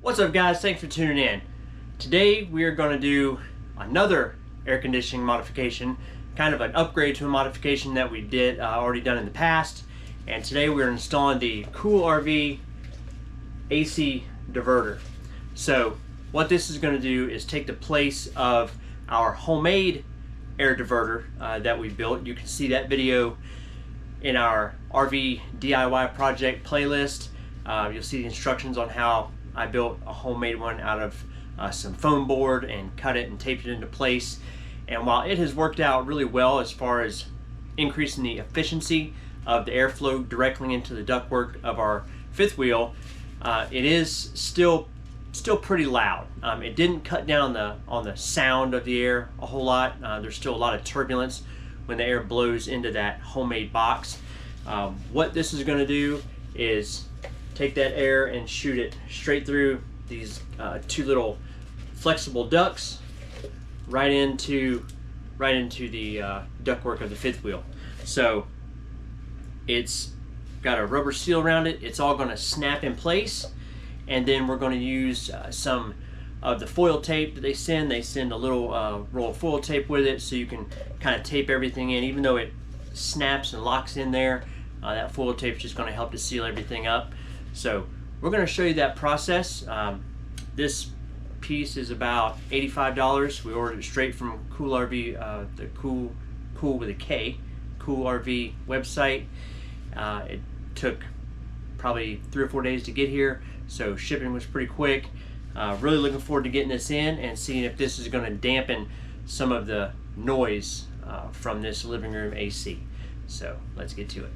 What's up guys, thanks for tuning in. Today we are going to do another air conditioning modification, kind of an upgrade to a modification that we did already done in the past. And today we're installing the Kool RV AC diverter. So what this is going to do is take the place of our homemade air diverter that we built. You can see that video in our RV DIY project playlist. You'll see the instructions on how I built a homemade one out of some foam board and cut it and taped it into place. And while it has worked out really well as far as increasing the efficiency of the airflow directly into the ductwork of our fifth wheel, it is still pretty loud. It didn't cut down on the sound of the air a whole lot. There's still a lot of turbulence when the air blows into that homemade box. What this is going to do is take that air and shoot it straight through these two little flexible ducts right into the ductwork of the fifth wheel. So it's got a rubber seal around it. It's all going to snap in place, and then we're going to use some of the foil tape that they send. They send a little roll of foil tape with it, so you can kind of tape everything in. Even though it snaps and locks in there, that foil tape is just going to help to seal everything up. So we're going to show you that process. This piece is about $85. We ordered it straight from Kool RV, the Kool with a K, Kool RV website. It took probably 3 or 4 days to get here, so shipping was pretty quick. Really looking forward to getting this in and seeing if this is going to dampen some of the noise from this living room AC. So let's get to it.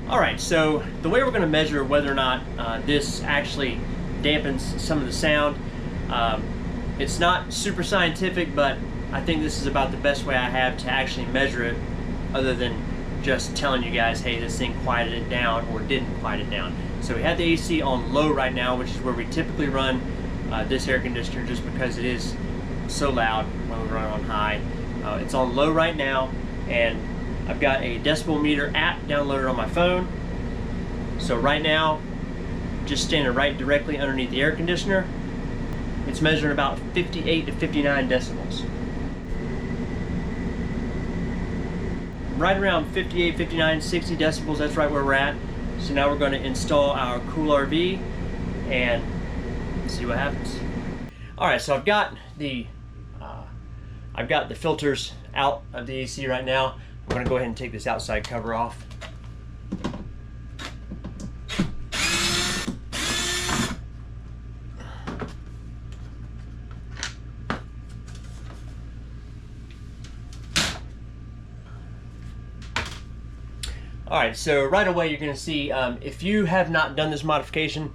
Alright, so the way we're going to measure whether or not this actually dampens some of the sound, it's not super scientific, but I think this is about the best way I have to actually measure it, other than just telling you guys, hey, this thing quieted it down or didn't quiet it down. So we have the AC on low right now, which is where we typically run this air conditioner, just because it is so loud when we run it on high. It's on low right now, and I've got a decibel meter app downloaded on my phone. So right now, just standing right directly underneath the air conditioner, it's measuring about 58 to 59 decibels. Right around 58, 59, 60 decibels, that's right where we're at. So now we're going to install our Kool RV and see what happens. Alright, so I've got the filters out of the AC right now. I'm going to go ahead and take this outside cover off. Alright, so right away you're going to see, if you have not done this modification,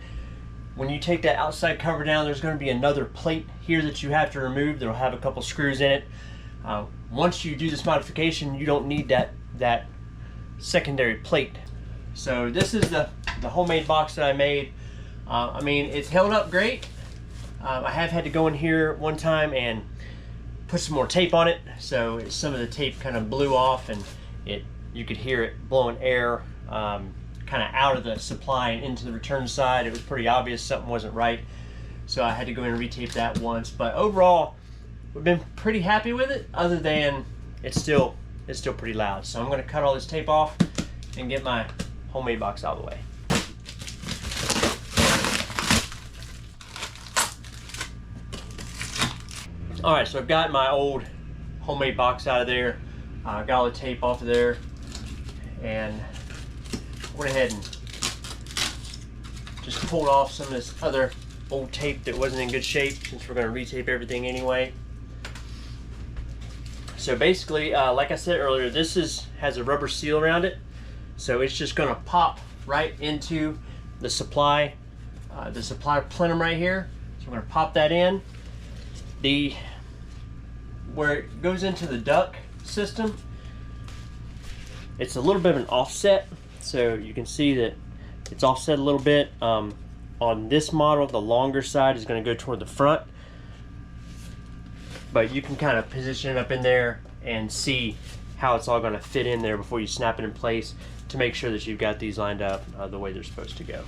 when you take that outside cover down, there's going to be another plate here that you have to remove. That'll have a couple screws in it. Once you do this modification, you don't need that secondary plate. So this is the homemade box that I made. I mean, it's held up great. I have had to go in here one time and put some more tape on it, so some of the tape kind of blew off, and you could hear it blowing air kind of out of the supply and into the return side. It was pretty obvious something wasn't right, so I had to go in and retape that once. But overall, we've been pretty happy with it, other than it's still pretty loud. So I'm going to cut all this tape off and get my homemade box out of the way. Alright, so I've got my old homemade box out of there. Got all the tape off of there, and went ahead and just pulled off some of this other old tape that wasn't in good shape, since we're going to retape everything anyway. So basically, like I said earlier, this has a rubber seal around it, so it's just going to pop right into the supply plenum right here. So we're going to pop that in. Where it goes into the duct system, it's a little bit of an offset, so you can see that it's offset a little bit. On this model, the longer side is going to go toward the front, but you can kind of position it up in there and see how it's all going to fit in there before you snap it in place, to make sure that you've got these lined up the way they're supposed to go.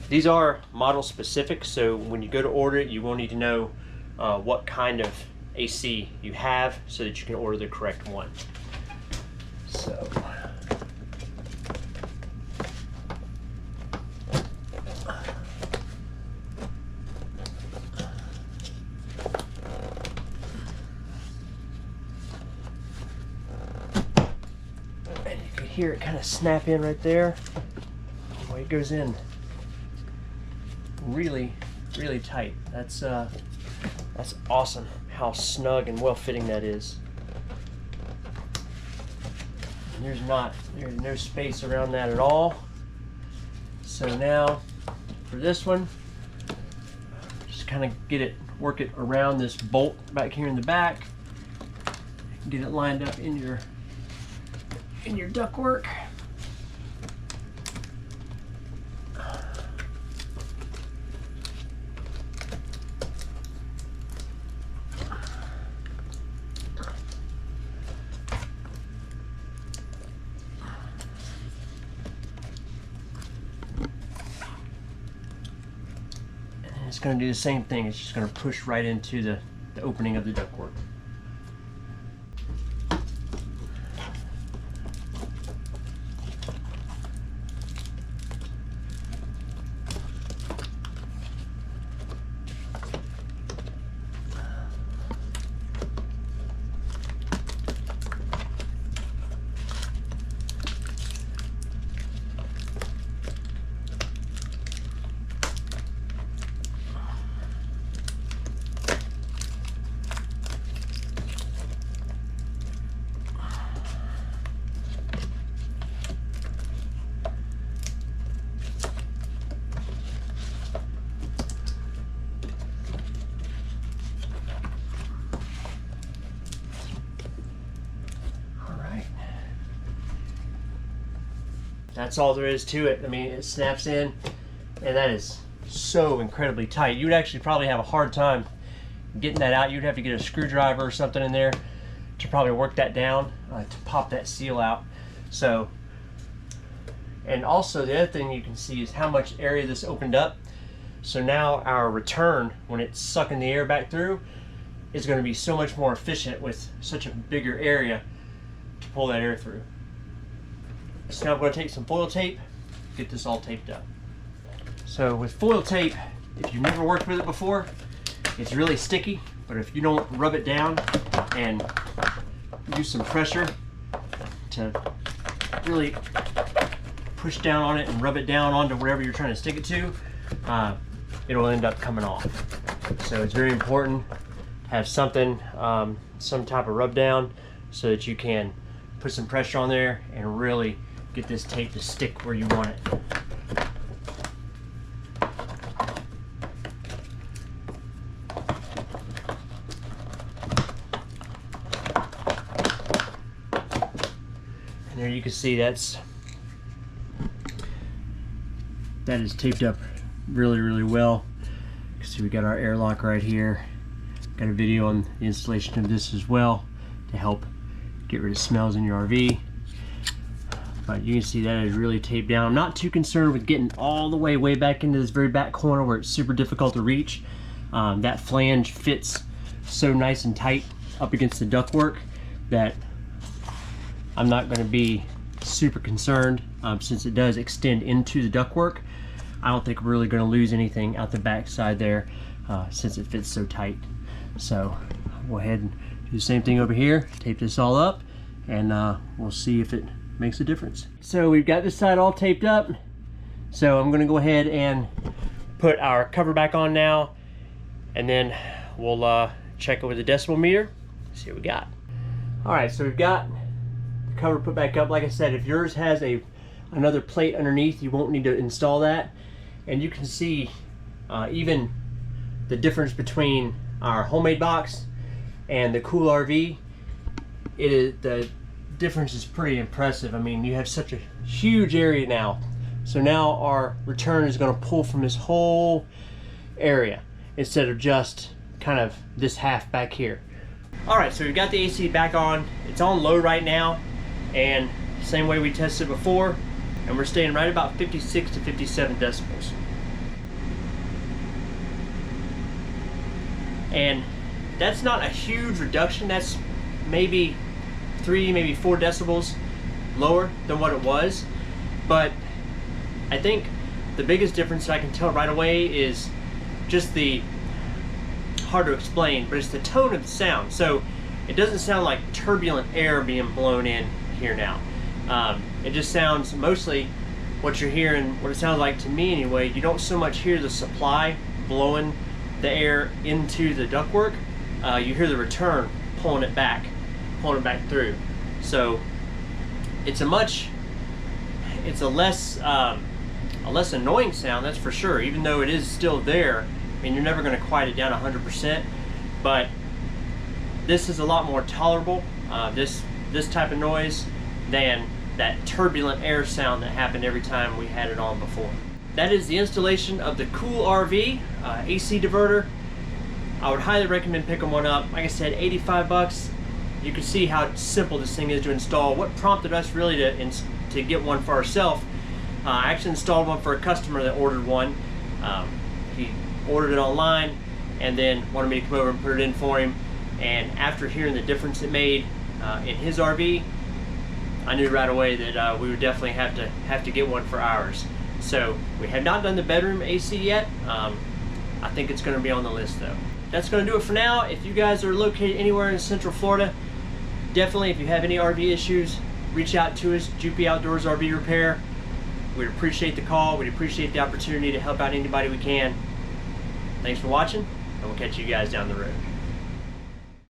These are model specific, so when you go to order it, you will need to know what kind of AC you have so that you can order the correct one. So and you can hear it kind of snap in right there. The way it goes in really tight. That's awesome how snug and well fitting that is. And there's no space around that at all. So now for this one, just kind of work it around this bolt back here in the back, get it lined up in your ductwork. It's going to do the same thing. It's just going to push right into the opening of the ductwork. That's all there is to it. I mean, it snaps in, and that is so incredibly tight. You would actually probably have a hard time getting that out. You'd have to get a screwdriver or something in there to probably work that down to pop that seal out. So, and also the other thing you can see is how much area this opened up. So now our return, when it's sucking the air back through, is going to be so much more efficient with such a bigger area to pull that air through. So now I'm going to take some foil tape, get this all taped up. So with foil tape, if you've never worked with it before, it's really sticky, but if you don't rub it down and use some pressure to really push down on it and rub it down onto wherever you're trying to stick it to, it'll end up coming off. So it's very important to have something, some type of rub down so that you can put some pressure on there and really get this tape to stick where you want it. And there you can see that is taped up really well. You can see we got our airlock right here. Got a video on the installation of this as well to help get rid of smells in your RV. But you can see that is really taped down. I'm not too concerned with getting all the way back into this very back corner where it's super difficult to reach. That flange fits so nice and tight up against the ductwork that I'm not going to be super concerned since it does extend into the ductwork. I don't think we're really going to lose anything out the back side there since it fits so tight. So I'll go ahead and do the same thing over here, tape this all up, and we'll see if it makes a difference. So we've got this side all taped up, so I'm going to go ahead and put our cover back on now, and then we'll check it with the decibel meter, see what we got. Alright, so we've got the cover put back up. Like I said, if yours has another plate underneath, you won't need to install that. And you can see even the difference between our homemade box and the Kool RV. The difference is pretty impressive. I mean, you have such a huge area now. So now our return is going to pull from this whole area instead of just kind of this half back here. Alright, so we've got the AC back on. It's on low right now, and same way we tested before, and we're staying right about 56 to 57 decibels. And that's not a huge reduction. That's maybe 3, maybe 4 decibels lower than what it was. But I think the biggest difference that I can tell right away is just the, hard to explain, but it's the tone of the sound. So it doesn't sound like turbulent air being blown in here now. It just sounds, mostly what you're hearing, what it sounds like to me anyway, you don't so much hear the supply blowing the air into the ductwork. You hear the return pulling it back through. So it's a less annoying sound, that's for sure, even though it is still there. I mean, you're never going to quiet it down 100%, but this is a lot more tolerable, this type of noise, than that turbulent air sound that happened every time we had it on before. That is the installation of the Kool RV AC diverter. I would highly recommend picking one up. Like I said, 85 bucks. You can see how simple this thing is to install. What prompted us really to get one for ourselves, I actually installed one for a customer that ordered one. He ordered it online and then wanted me to come over and put it in for him. And after hearing the difference it made in his RV, I knew right away that we would definitely have to get one for ours. So we have not done the bedroom AC yet. I think it's going to be on the list though. That's going to do it for now. If you guys are located anywhere in Central Florida, definitely, if you have any RV issues, reach out to us, Jupi Outdoors RV Repair. We'd appreciate the call. We'd appreciate the opportunity to help out anybody we can. Thanks for watching, and we'll catch you guys down the road.